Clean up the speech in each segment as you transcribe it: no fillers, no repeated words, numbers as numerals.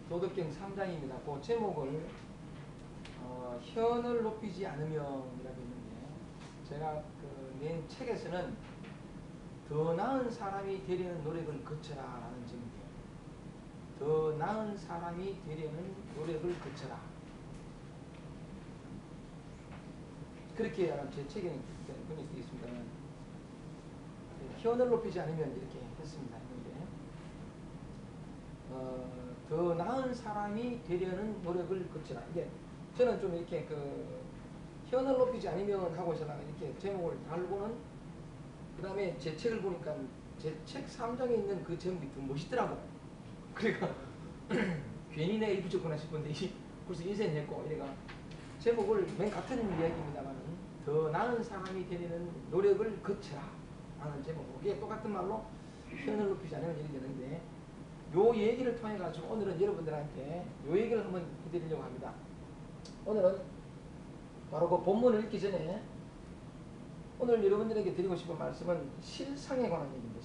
도덕경 3장입니다. 그 제목을 현을 높이지 않으면이라고 있는데, 제가 낸 책에서는 더 나은 사람이 되려는 노력을 거쳐라 라는 제목이에요. 더 나은 사람이 되려는 노력을 거쳐라. 그렇게 제 책에는 번역되어 있습니다. 현을 높이지 않으면 이렇게 했습니다. 했는데, 더 나은 사람이 되려는 노력을 거쳐라. 이게 저는 좀 이렇게 현을 높이지 않으면 하고 있다가 이렇게 제목을 달고는, 그 다음에 제 책을 보니까 제 책 3장에 있는 그 제목이 더 멋있더라고. 그러니까 괜히 내가 이 붙였구나 싶은데 벌써 인쇄했고, 이래가 제목을 맨 같은 이야기입니다만 더 나은 사람이 되려는 노력을 거쳐라 하는 제목. 이게 똑같은 말로 현을 높이지 않으면 이렇게 되는데, 요 얘기를 통해 가지고 오늘은 여러분들한테 요 얘기를 한번 해드리려고 합니다. 오늘은 바로 그 본문을 읽기 전에 오늘 여러분들에게 드리고 싶은 말씀은 실상에 관한 얘기입니다.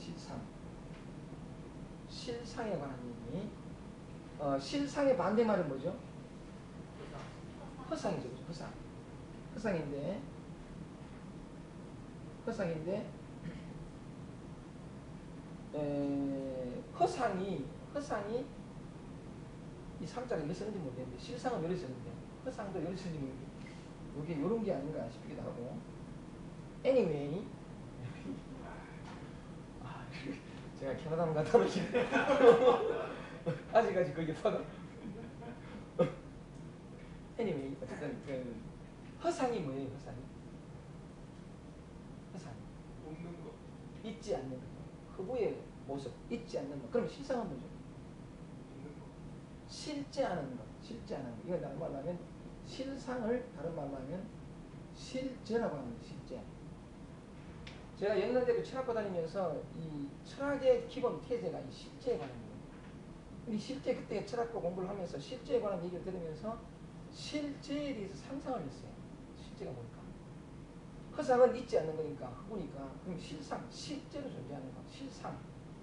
실상에 관한 얘기. 실상의 반대말은 뭐죠? 허상이죠. 그렇죠? 허상인데 허상이 이 상자가 몇 썼는지 모르겠는데, 실상은 몇 썼는데 허상도 몇 썼는지 모르겠는데, 이게 요런 게 아닌가 싶기도 하고. anyway, 제가 캐나다만 갔다 오시네. 아직까지 거기 파가. anyway, 어쨌든 허상이 뭐예요? 허상 없는 거, 있지 않는 거, 허구의 모습, 있지 않는 거. 그럼 실상은 뭐죠? 있는 거. 실제 않은 것. 이건 다른 말로 하면 실상을, 다른 말로 하면 실제라고 하는 거예요. 실제. 제가 영산대학교 철학과 다니면서 이 철학의 기본 태세가 이 실제에 관한 거예요. 우리 실제 그때 철학과 공부를 하면서 실제에 관한 얘기를 들으면서 실제에 대해서 상상을 했어요. 실제가 뭘까? 허상은 있지 않는 거니까, 허구니까. 그럼 실상, 실제로 존재하는 거.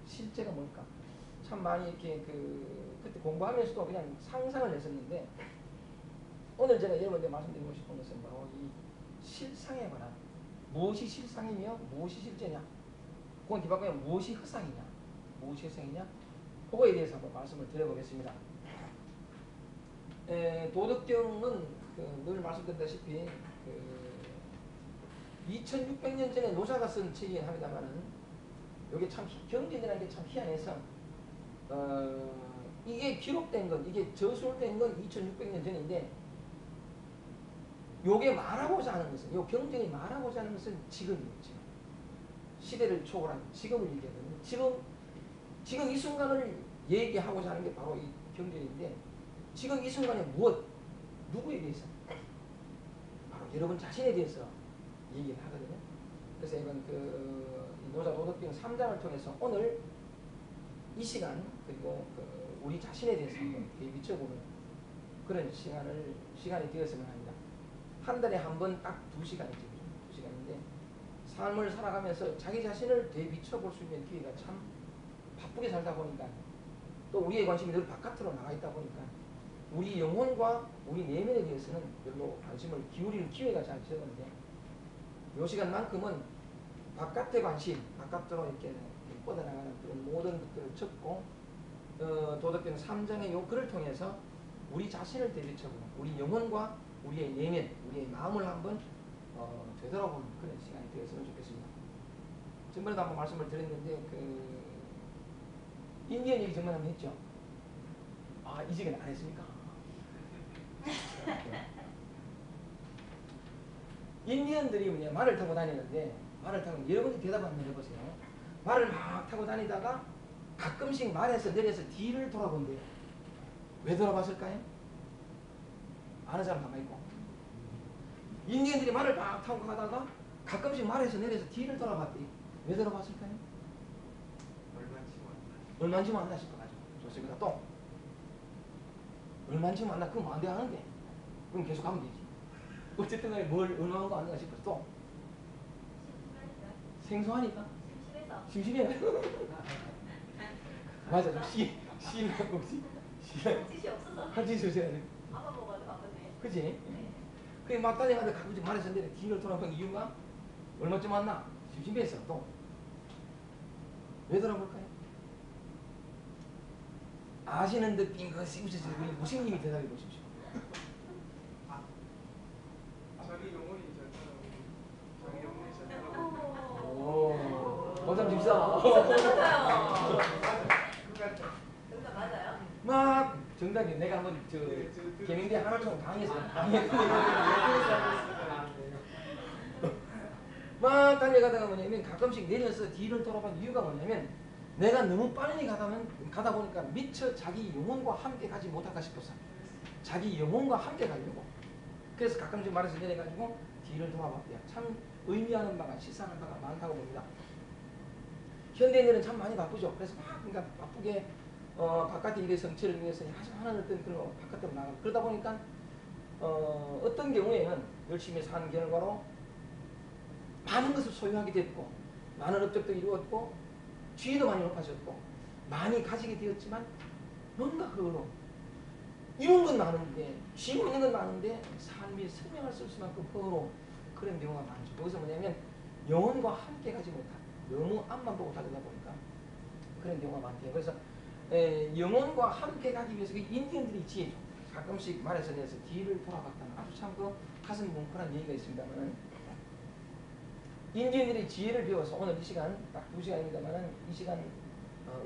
실제가 뭘까? 참 많이 이렇게 그때 공부하면서도 그냥 상상을 했었는데, 오늘 제가 여러분께 말씀드리고 싶은 것은 바로 이 실상에 관한, 무엇이 실상이며 무엇이 실제냐, 그건 뒤바꾸면 무엇이 허상이냐, 그거에 대해서 한번 말씀을 드려보겠습니다. 도덕경은 늘 말씀드렸다시피 2600년 전에 노자가 쓴 책이긴 합니다만은, 이게 참 경전이라는 게 참 희한해서 이게 기록된 건, 이게 저술된 건 2600년 전인데, 요게 말하고자 하는 것은, 요 경전이 말하고자 하는 것은 지금이에요. 지금 시대를 초월한 지금을 얘기하거든요. 지금 이 순간을 얘기하고자 하는 게 바로 이 경전인데, 지금 이 순간에 무엇, 누구에 대해서? 바로 여러분 자신에 대해서 얘기를 하거든요. 그래서 이번 노자 도덕경 3장을 통해서 오늘 이 시간, 그리고 우리 자신에 대해서 한번 비춰보는 그런 시간이 되었으면 합니다. 한 달에 한 번 딱 2시간이죠. 2시간인데, 삶을 살아가면서 자기 자신을 되비춰볼 수 있는 기회가 참 바쁘게 살다 보니까, 또 우리의 관심이 늘 바깥으로 나가 있다 보니까 우리 영혼과 우리 내면에 대해서는 별로 관심을 기울이는 기회가 잘 적은데, 이 시간만큼은 바깥의 관심, 바깥으로 이렇게 뻗어나가는 그런 모든 것들을 적고, 도덕경 3장의 요 글을 통해서 우리 자신을 되비춰보는, 우리 영혼과 우리의 내면, 우리의 마음을 한번 되돌아보는 그런 시간이 되었으면 좋겠습니다. 전번에도 한번 말씀을 드렸는데, 인디언 얘기 정말 한번 했죠? 이 시간에 안 했습니까? 인디언들이 말을 타고 다니는데, 여러분이 대답 한번 해보세요. 말을 막 타고 다니다가 가끔씩 말에서 내려서 뒤를 돌아본대요. 왜 돌아봤을까요? 아는 사람 가만히 있고. 인디언들이 말을 막 타고 가다가 가끔씩 말에서 내려서 뒤를 돌아봤대요. 왜 돌아봤을까요? 얼마인지 만나 싶어가지고. 좋습니다. 또 얼마인지 만나, 그럼 안 돼 하는데, 그럼 계속 가면 되지. 어쨌든 간에 얼마인 거 아닌가 싶어서. 또 생소하니까 심심해요. 맞아, 좀 시인하고 뜻이 없어서. 같이 주세요. 아빠 보고도 바쁘네. 그지? 네. 그게 막 달려가다 가끔씩 말했었는데 뒤를 돌아본 이유가 얼마쯤 왔나? 심심해서 또. 왜 돌아볼까요? 아시는 듯 빙긋 씹으셔서 무슨 님이 대답해 보십시오. 자기 영혼이 잘 따라오고 자기 영혼이 잘 따라오고 오, 어쩜 집사. 맞아요. 정답 맞아요? 막 정답이 내가 한번 저 개명대 하나처럼 강의했어요. 막 달려가다가 뭐냐면 가끔씩 내려서 뒤를 돌아본 이유가 뭐냐면 내가 너무 빨리 가다 보니까 미처 자기 영혼과 함께 가지 못할까 싶었어. 자기 영혼과 함께 가려고. 그래서 가끔씩 말해서 내려가지고 뒤를 돌아봤대요. 참 의미하는 바가 시사하는 바가 많다고 봅니다. 현대인들은 참 많이 바쁘죠. 그래서 막 그러니까 바쁘게 바깥의 일의 성취를 위해서 하는 어떤 그런 바깥으로 나가고 그러다 보니까 어떤 경우에는 열심히 사는 결과로 많은 것을 소유하게 됐고 많은 업적도 이루었고 지위도 많이 높아졌고 많이 가지게 되었지만 뭔가 흐르고 이룬 건 많은데 쥐고 있는 건 많은데 삶이 설명할 수 없을 만큼 흐르고 그런 경우가 많죠. 여기서 뭐냐면 영혼과 함께 가지 못한 너무 앞만 보고 달리다 보니까 그런 경우가 많대요. 그래서 영혼과 함께 가기 위해서 인디언들이 지혜죠. 가끔씩 말해서 내서 뒤를 돌아봤다는 아주 참 그 가슴 뭉클한 얘기가 있습니다만은 인디언들의 지혜를 배워서 오늘 이 시간 딱 2시간입니다만은 이 시간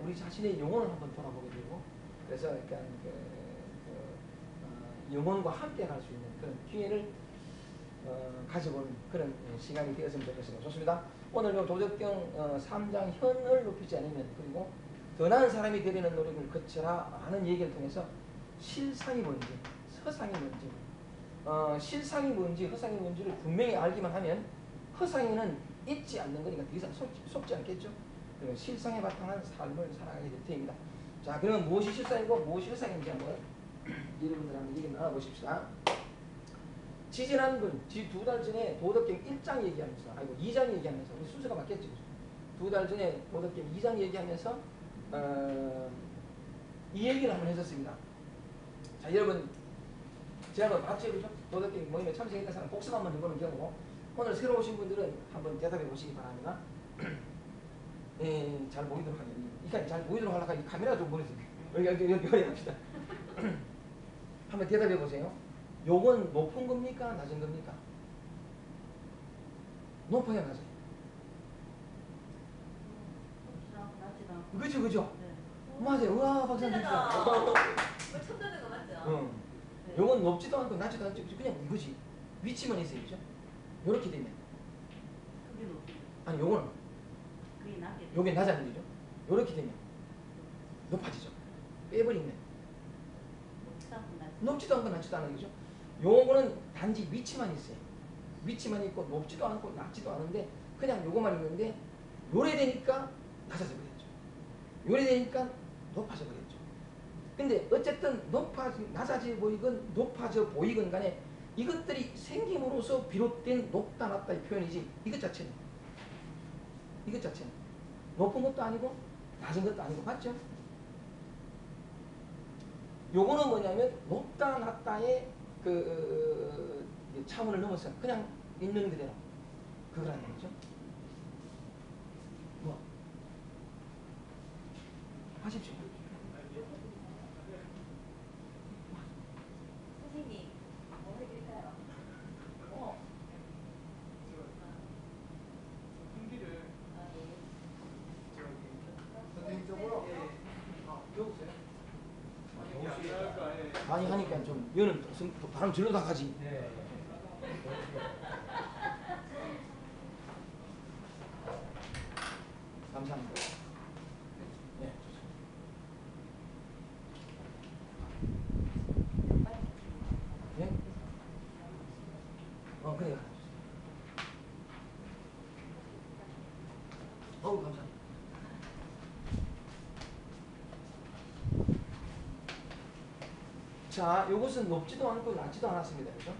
우리 자신의 영혼을 한번 돌아보게 되고 그래서 약간 영혼과 함께 갈 수 있는 그런 기회를 가져보는 그런 시간이 되었으면 좋겠습니다. 좋습니다. 오늘 요 도덕경 3장 현을 높이지 않으면 그리고 더 나은 사람이 되려는 노력을 거쳐라 하는 얘기를 통해서 실상이 뭔지 허상이 뭔지 실상이 뭔지 허상이 뭔지를 분명히 알기만 하면 허상에는 잊지 않는 거니까 더 이상 속지 않겠죠. 그리고 실상에 바탕한 삶을 살아가게 될 테입니다. 자, 그러면 무엇이 실상이고 무엇이 허상인지 한번 여러분들 한번 얘기 나눠보십시다. 지지난번, 2달 전에 도덕경 1장 얘기하면서, 아이고 2장 얘기하면서, 우리 순서가 맞겠죠. 2달 전에 도덕경 2장 얘기하면서 이 얘기를 한번 했었습니다. 자, 여러분 제가 봤죠, 그죠? 도덕경 모임에 참석했던 사람 복습 한번 해보는 경우 오늘 새로 오신 분들은 한번 대답해 보시기 바랍니다. 잘 보이도록 하겠니? 이까지 잘 보이도록 하려고 이 카메라 좀 보내세요. 여기 합시다. 한번 대답해 보세요. 요건 높은 겁니까? 낮은 겁니까? 높아요, 낮아요? 그죠, 그죠? 네. 맞아요. 우와, 박사님. 처음 듣는 거 맞죠? 네. 요건 높지도 않고 낮지도 않죠. 그냥 이거지. 위치만 있어요, 그죠? 요렇게 되면. 그게 높이. 아니, 요거는. 그게 낮게. 요게 낮아는 거죠. 요렇게 되면. 높아지죠. 빼버리면. 높지도 않고 낮지도 않은 거죠. 요거는 단지 위치만 있어요. 위치만 있고 높지도 않고 낮지도 않은데 그냥 요거만 있는데 요래 되니까 낮아져 버렸죠. 요래 되니까 높아져 버렸죠. 근데 어쨌든 낮아져 보이건 높아져 보이건 간에 이것들이 생김으로써 비롯된 높다 낮다의 표현이지 이것 자체는 높은 것도 아니고 낮은 것도 아니고 맞죠? 요거는 뭐냐면 높다 낮다의 그 차원을 넘어서 그냥 있는 그대로 그거라는 거죠. 뭐 하십시오. 선생님, 뭐 해드릴까요? 풍기를 아, 네. 선생님 쪽으로 여보세요? 안 많이 하니까 좀 얘는 바람 질러 나가지. 감사합니다. 네, 좋습니다. 네? 그래요. 감사합니다. 자, 요것은 높지도 않고 낮지도 않았습니다. 그죠?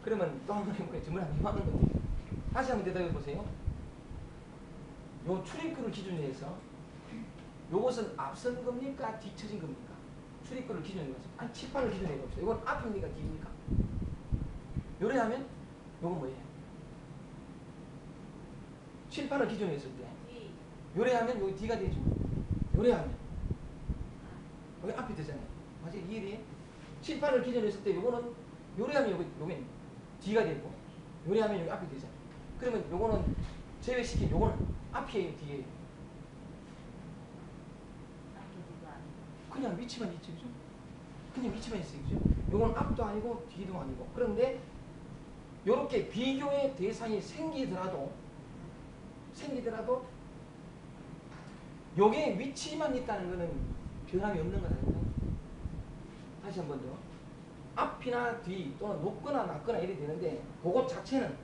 그러면 또 한 번 해볼까요? 정말 안 맞는 건데. 다시 한번 대답해 보세요. 요 출입구를 기준으로 해서 요것은 앞선 겁니까? 뒤처진 겁니까? 출입구를 기준으로 해서 아니 칠판을 기준으로 해봅시다. 이건 앞입니까 뒤입니까? 요래하면 요건 뭐예요? 칠판을 기준으로 했을 때 뒤. 요래하면 여기 뒤가 되죠. 요래하면 여기 앞이 되잖아요. 맞아요? 이해돼요? 칠판을 기준으로 했을 때 요거는 요래하면 요게 뒤가 되고 요래하면 여기 앞이 되잖아요. 그러면 요거는 제외시킨 요거는 앞이에요 뒤에요? 앞뒤도 아니고. 그냥 위치만 있죠, 그죠? 그냥 위치만 있어요, 그죠? 요건 앞도 아니고 뒤도 아니고. 그런데 요렇게 비교의 대상이 생기더라도 요게 위치만 있다는 거는 변함이 없는 거다니까요. 다시 한 번 더. 앞이나 뒤 또는 높거나 낮거나 이래 되는데 그것 자체는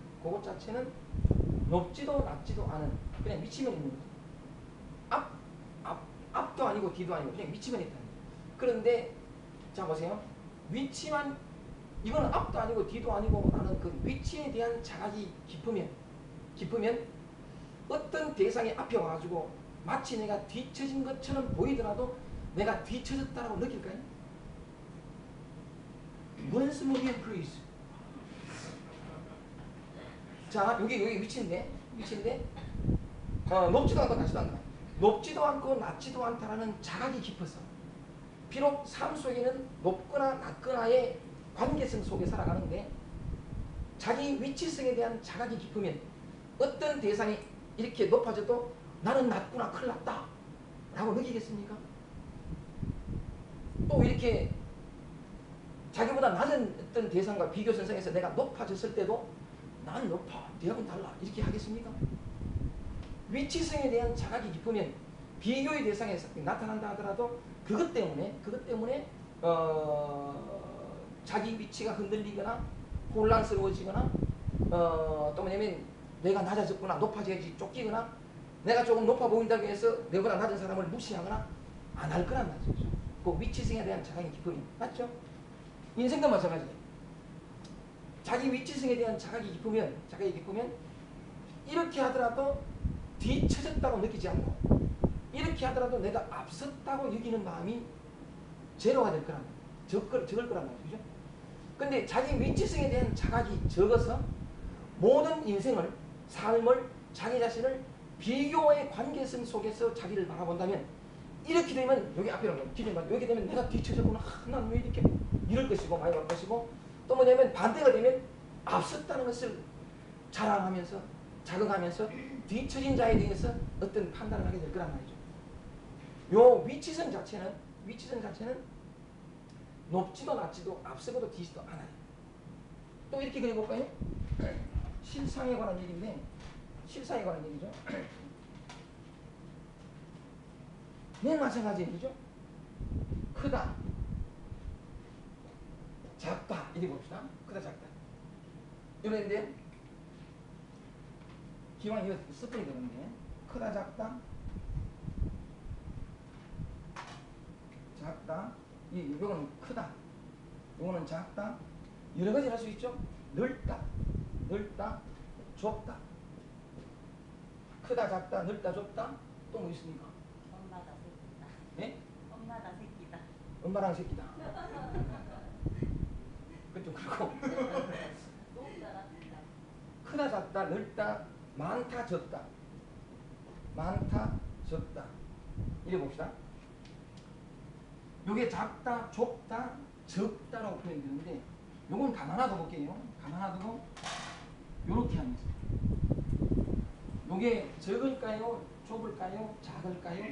높지도 낮지도 않은 그냥 위치만 있는 거죠. 앞도 아니고 뒤도 아니고 그냥 위치만 있다는 거예요. 그런데 자 보세요. 위치만 이거는 앞도 아니고 뒤도 아니고 나는 그 위치에 대한 자각이 깊으면 어떤 대상이 앞에 와가지고 마치 내가 뒤처진 것처럼 보이더라도 내가 뒤처졌다라고 느낄까요? Once more again, please. 자, 여기 위치인데 높지도 않고 낮지도 않다. 높지도 않고 낮지도 않다라는 자각이 깊어서 비록 삶 속에는 높거나 낮거나의 관계성 속에 살아가는데 자기 위치성에 대한 자각이 깊으면 어떤 대상이 이렇게 높아져도 나는 낮구나 큰일 났다 라고 느끼겠습니까? 또 이렇게 자기보다 낮은 어떤 대상과 비교 선상에서 내가 높아졌을 때도 난 높아, 네하고는 달라 이렇게 하겠습니까? 위치성에 대한 자각이 깊으면 비교의 대상에 나타난다 하더라도 그것 때문에 자기 위치가 흔들리거나 혼란스러워지거나 또 뭐냐면 내가 낮아졌구나 높아져야지 쫓기거나 내가 조금 높아 보인다고 해서 내보다 낮은 사람을 무시하거나 안 할 거란 말이죠. 그 위치성에 대한 자각이 깊으면 맞죠? 인생도 마찬가지예요. 자기 위치성에 대한 자각이 깊으면 이렇게 하더라도 뒤처졌다고 느끼지 않고 이렇게 하더라도 내가 앞섰다고 여기는 마음이 제로가 될 거란 말이에요. 적을 거란 말이죠. 근데 자기 위치성에 대한 자각이 적어서 모든 인생을 삶을 자기 자신을 비교의 관계성 속에서 자기를 바라본다면 이렇게 되면 여기 앞에 기준만 여기 되면 내가 뒤쳐졌구나 난 왜 이렇게 이럴 것이고 많이 갈 것이고 또 뭐냐면 반대가 되면 앞섰다는 것을 자랑하면서 자극하면서 뒤처진 자에 대해서 어떤 판단을 하게 될 거란 말이죠. 요 위치성 자체는 높지도 낮지도 앞서고도 뒤지도 않아요. 또 이렇게 그려볼까요? 실상에 관한 얘기인데 실상에 관한 얘기죠. 네, 마찬가지 얘기죠. 크다, 작다 이렇게 봅시다. 크다, 작다. 이런데 기왕 이거 스프링 되는데 크다, 작다, 이거는 크다, 이거는 작다. 여러 가지 할 수 있죠. 넓다, 좁다. 크다, 작다, 넓다, 좁다. 또 뭐 있습니까? 엄마다 새끼다. 네? 엄마다 새끼다. 엄마랑 새끼다. 그건 좀 그렇고. 높다 낮다. 크다, 작다, 넓다, 많다, 적다. 이래 봅시다. 요게 작다, 좁다, 적다라고 표현되는데 요건 가만 놔둬 볼게요. 가만 놔두고 요렇게 하면서 요게 적을까요? 좁을까요? 작을까요?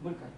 뭘까요?